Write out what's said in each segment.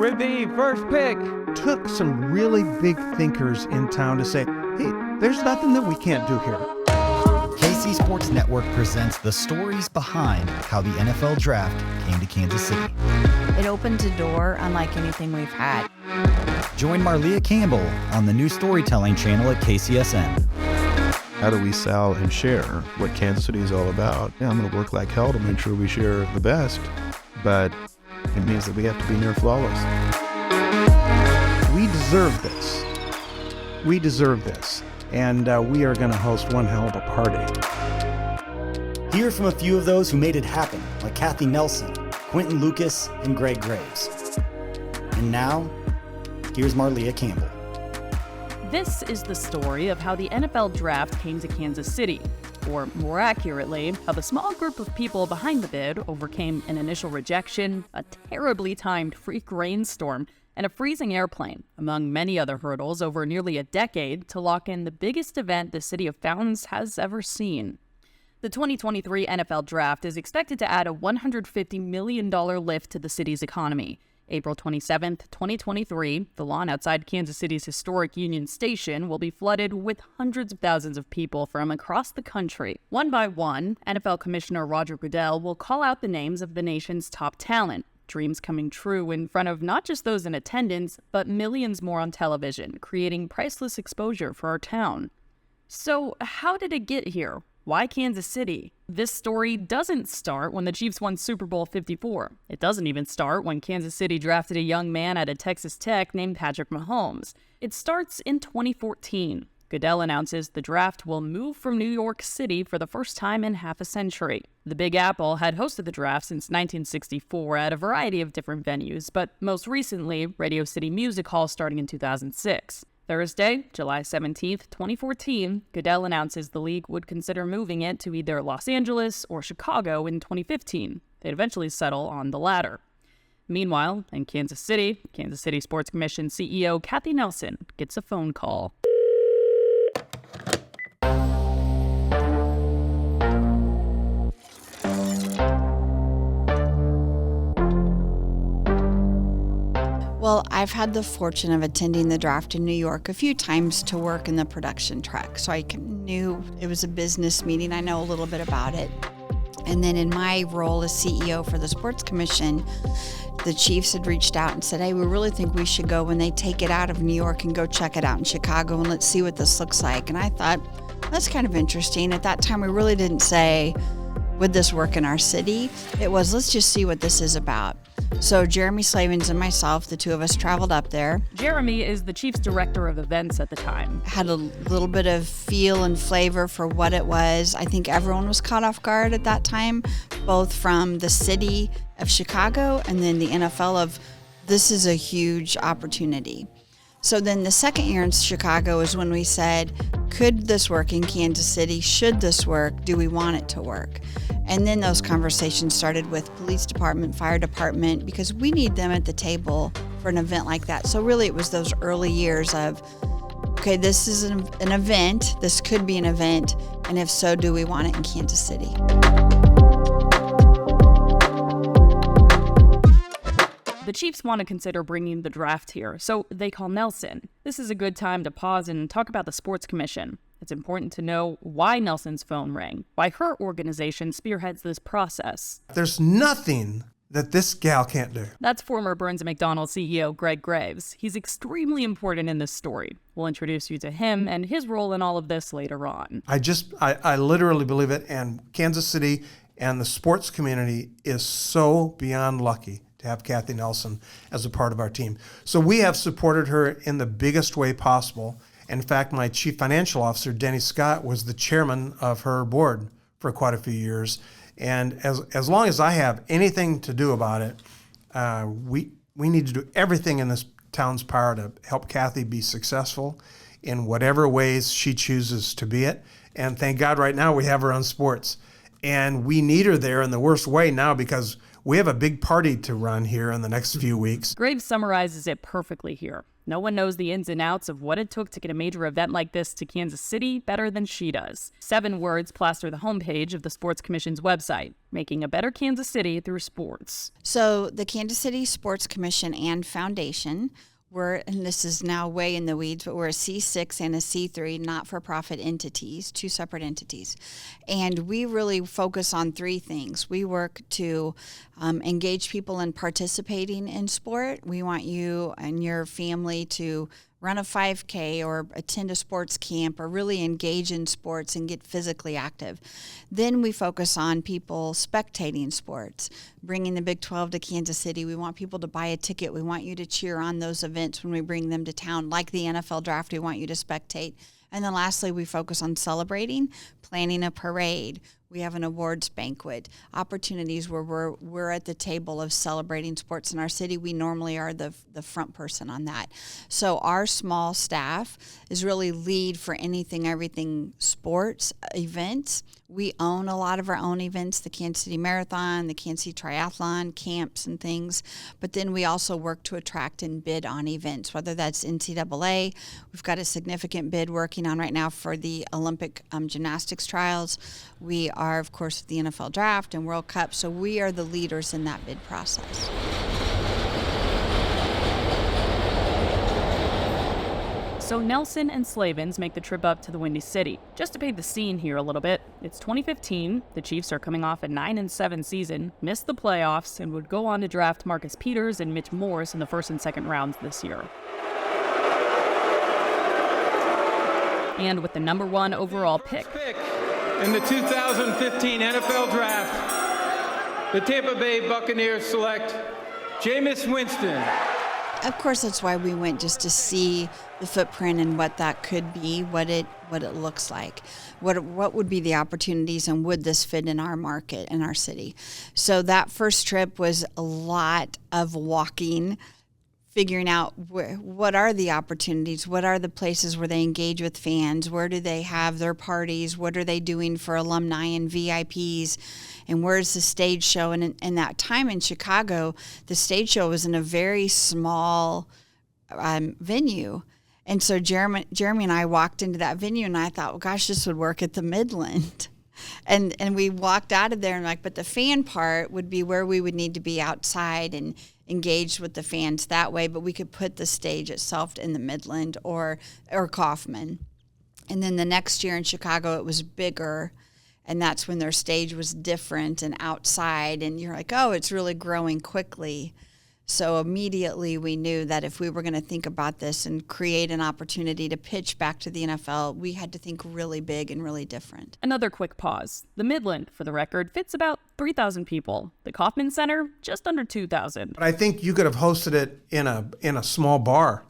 with the first pick. Took some really big thinkers in town to say, hey, there's nothing that we can't do here. KC Sports Network presents the stories behind how the NFL Draft came to Kansas City. It opened a door unlike anything we've had. Join Marlia Campbell on the new storytelling channel at KCSN. How do we sell and share what Kansas City is all about? Yeah, I'm going to work like hell to make sure we share the best, but it means that we have to be near flawless. We deserve this. We deserve this. And we are going to host one hell of a party. Hear from a few of those who made it happen, like Kathy Nelson, Quentin Lucas, and Greg Graves. And now, here's Marlia Campbell. This is the story of how the NFL Draft came to Kansas City, or more accurately, how the small group of people behind the bid overcame an initial rejection, a terribly timed freak rainstorm, and a freezing airplane, among many other hurdles over nearly a decade to lock in the biggest event the City of Fountains has ever seen. The 2023 NFL Draft is expected to add a $150 million lift to the city's economy. April 27, 2023, the lawn outside Kansas City's historic Union Station will be flooded with hundreds of thousands of people from across the country. One by one, NFL Commissioner Roger Goodell will call out the names of the nation's top talent, dreams coming true in front of not just those in attendance, but millions more on television, creating priceless exposure for our town. So, how did it get here? Why Kansas City? This story doesn't start when the Chiefs won Super Bowl 54. It doesn't even start when Kansas City drafted a young man out of Texas Tech named Patrick Mahomes. It starts in 2014. Goodell announces the draft will move from New York City for the first time in half a century. The Big Apple had hosted the draft since 1964 at a variety of different venues, but most recently, Radio City Music Hall starting in 2006. Thursday, July 17, 2014, Goodell announces the league would consider moving it to either Los Angeles or Chicago in 2015. They'd eventually settle on the latter. Meanwhile, in Kansas City Sports Commission CEO Kathy Nelson gets a phone call. Well, I've had the fortune of attending the draft in New York a few times to work in the production truck, so I knew it was a business meeting. I know a little bit about it. And then in my role as CEO for the Sports Commission, the Chiefs had reached out and said, hey, we really think we should go when they take it out of New York and go check it out in Chicago, and let's see what this looks like. And I thought, that's kind of interesting. At that time, we really didn't say, would this work in our city? It was, let's just see what this is about. So Jeremy Slavens and myself, the two of us, traveled up there. Jeremy is the Chiefs director of events at the time. Had a little bit of feel and flavor for what it was. I think everyone was caught off guard at that time, both from the city of Chicago and then the NFL of, this is a huge opportunity. So then the second year in Chicago is when we said, could this work in Kansas City? Should this work? Do we want it to work? And then those conversations started with police department, fire department, because we need them at the table for an event like that. So really it was those early years of, okay, this is an event, this could be an event, and if so, do we want it in Kansas City? The Chiefs want to consider bringing the draft here, so they call Nelson. This is a good time to pause and talk about the Sports Commission. It's important to know why Nelson's phone rang, why her organization spearheads this process. There's nothing that this gal can't do. That's former Burns & McDonnell CEO Greg Graves. He's extremely important in this story. We'll introduce you to him and his role in all of this later on. I literally believe it, and Kansas City and the sports community is so beyond lucky to have Kathy Nelson as a part of our team. So we have supported her in the biggest way possible. In fact, my chief financial officer, Denny Scott, was the chairman of her board for quite a few years. And as long as I have anything to do about it, we need to do everything in this town's power to help Kathy be successful in whatever ways she chooses to be it. And thank God right now we have her on sports. And we need her there in the worst way now because we have a big party to run here in the next few weeks. Graves summarizes it perfectly here. No one knows the ins and outs of what it took to get a major event like this to Kansas City better than she does. 7 words plaster the homepage of the Sports Commission's website: making a better Kansas City through sports. So the Kansas City Sports Commission and Foundation, and this is now way in the weeds, but we're a C6 and a C3 not-for-profit entities, 2 separate entities. And we really focus on 3 things. We work to engage people in participating in sport. We want you and your family to run a 5K or attend a sports camp or really engage in sports and get physically active. Then we focus on people spectating sports, bringing the Big 12 to Kansas City. We want people to buy a ticket. We want you to cheer on those events when we bring them to town, like the NFL draft. We want you to spectate. And then lastly, we focus on celebrating, planning a parade. We have an awards banquet, opportunities where we're at the table of celebrating sports in our city. We normally are the front person on that. So our small staff is really lead for anything, everything sports events. We own a lot of our own events, the Kansas City Marathon, the Kansas City Triathlon, camps and things. But then we also work to attract and bid on events, whether that's NCAA. We've got a significant bid working on right now for the Olympic gymnastics trials. We are, of course, the NFL draft and World Cup. So we are the leaders in that bid process. So Nelson and Slavens make the trip up to the Windy City. Just to paint the scene here a little bit, it's 2015, the Chiefs are coming off a 9-7 season, missed the playoffs, and would go on to draft Marcus Peters and Mitch Morse in the first and second rounds this year. And with the number 1 overall pick in the 2015 NFL Draft, the Tampa Bay Buccaneers select Jameis Winston. Of course, that's why we went, just to see the footprint and what that could be, what it looks like, what would be the opportunities, and would this fit in our market, in our city. So that first trip was a lot of walking, figuring out what are the opportunities, what are the places where they engage with fans, where do they have their parties, what are they doing for alumni and VIPs, and where's the stage show. And in that time in Chicago, the stage show was in a very small venue. And so Jeremy and I walked into that venue, and I thought, well, gosh, this would work at the Midland. And we walked out of there and but the fan part would be where we would need to be outside and engaged with the fans that way, but we could put the stage itself in the Midland or Kaufman. And then the next year in Chicago, it was bigger, and that's when their stage was different and outside, and you're like, oh, it's really growing quickly. So immediately we knew that if we were going to think about this and create an opportunity to pitch back to the NFL, we had to think really big and really different. Another quick pause. The Midland, for the record, fits about 3,000 people. The Kaufman Center, just under 2,000. But I think you could have hosted it in a small bar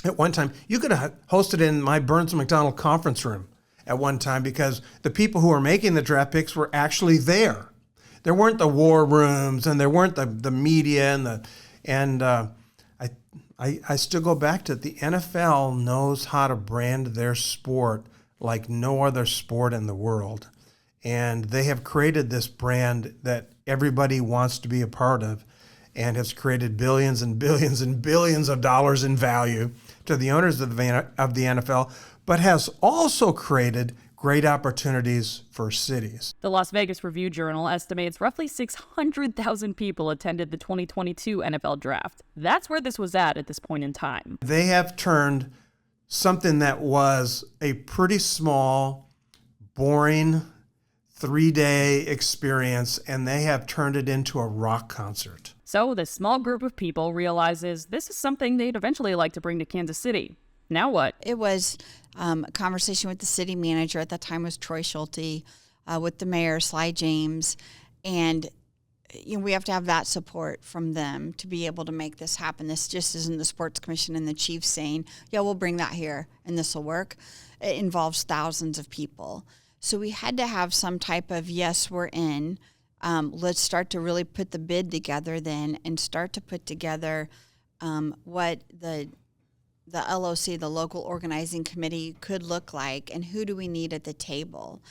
at one time. You could have hosted it in my Burns and McDonald conference room at one time, because the people who were making the draft picks were actually there. There weren't the war rooms, and there weren't the media and I still go back to it. The NFL knows how to brand their sport like no other sport in the world. And they have created this brand that everybody wants to be a part of, and has created billions and billions and billions of dollars in value to the owners of the NFL, but has also created great opportunities for cities. The Las Vegas Review-Journal estimates roughly 600,000 people attended the 2022 NFL Draft. That's where this was at this point in time. They have turned something that was a pretty small, boring, 3-day experience, and they have turned it into a rock concert. So this small group of people realizes this is something they'd eventually like to bring to Kansas City. Now what? It was a conversation with the city manager at that time, was Troy Schulte, with the mayor, Sly James, and we have to have that support from them to be able to make this happen. This just isn't the Sports Commission and the Chiefs saying, yeah, we'll bring that here and this will work. It involves thousands of people. So we had to have some type of, yes, we're in. Let's start to really put the bid together then, and start to put together what the LOC, the local organizing committee, could look like, and who do we need at the table.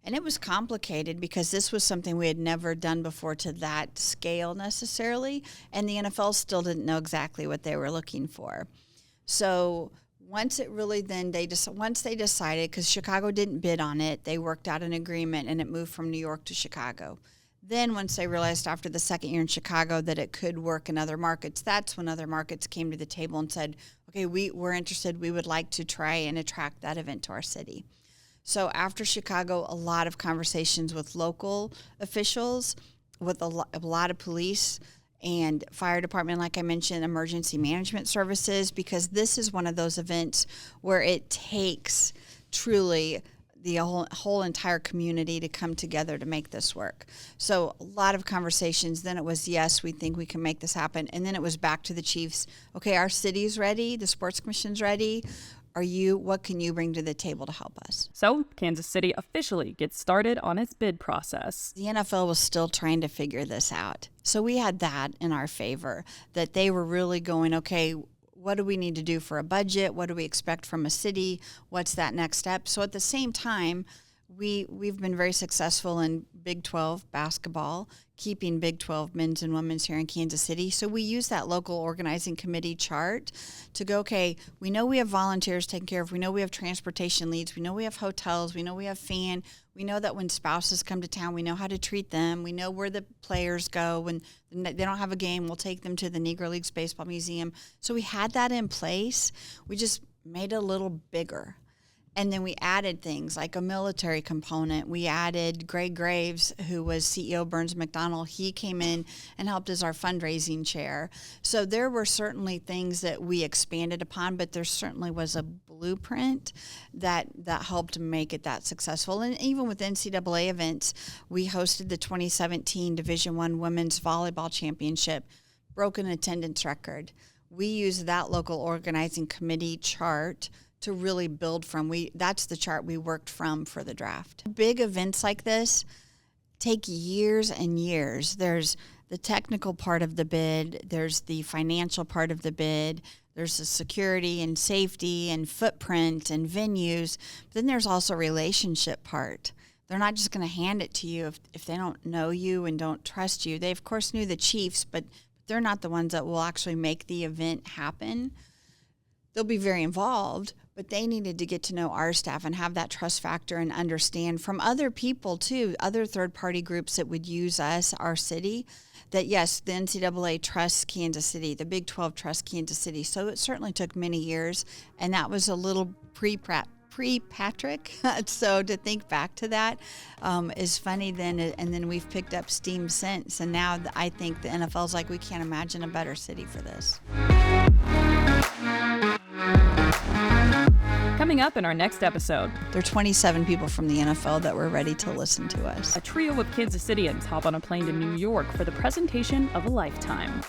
And it was complicated because this was something we had never done before to that scale necessarily, and the NFL still didn't know exactly what they were looking for. So once it really once they decided, because Chicago didn't bid on it, they worked out an agreement and it moved from New York to Chicago. Then once they realized after the second year in Chicago that it could work in other markets, that's when other markets came to the table and said, okay, we're interested. We would like to try and attract that event to our city. So after Chicago, a lot of conversations with local officials, with a lot of police and fire department, like I mentioned, emergency management services, because this is one of those events where it takes truly the whole entire community to come together to make this work. So a lot of conversations. Then it was, yes, we think we can make this happen. And then it was back to the chiefs. Okay, our city's ready. The sports commission's ready. What can you bring to the table to help us? So Kansas City officially gets started on its bid process. The NFL was still trying to figure this out. So we had that in our favor, that they were really going, okay, what do we need to do for a budget? What do we expect from a city? What's that next step? So at the same time, we've been very successful in Big 12 basketball, keeping Big 12 men's and women's here in Kansas City. So we use that local organizing committee chart to go, okay, we know we have volunteers taken care of. We know we have transportation leads. We know we have hotels. We know we have fan. We know that when spouses come to town, we know how to treat them. We know where the players go. When they don't have a game, we'll take them to the Negro Leagues Baseball Museum. So we had that in place. We just made it a little bigger. And then we added things like a military component. We added Greg Graves, who was CEO of Burns McDonnell. He came in and helped as our fundraising chair. So there were certainly things that we expanded upon, but there certainly was a blueprint that helped make it that successful. And even with NCAA events, we hosted the 2017 Division I Women's Volleyball Championship, broke an attendance record. We used that local organizing committee chart to really build from. That's the chart we worked from for the draft. Big events like this take years and years. There's the technical part of the bid, there's the financial part of the bid, there's the security and safety and footprint and venues, but then there's also relationship part. They're not just going to hand it to you if they don't know you and don't trust you. They, of course, knew the chiefs, but they're not the ones that will actually make the event happen. They'll be very involved, but they needed to get to know our staff and have that trust factor and understand from other people too, other third-party groups that would use us, our city, that yes, the NCAA trusts Kansas City, the Big 12 trusts Kansas City. So it certainly took many years, and that was a little pre-Patrick. So to think back to that is funny then, and then we've picked up steam since, and now I think the NFL's like, we can't imagine a better city for this. Coming up in our next episode, There are 27 people from the NFL that were ready to listen to us. a trio of Kansas Cityans hop on a plane to New York for the presentation of a lifetime.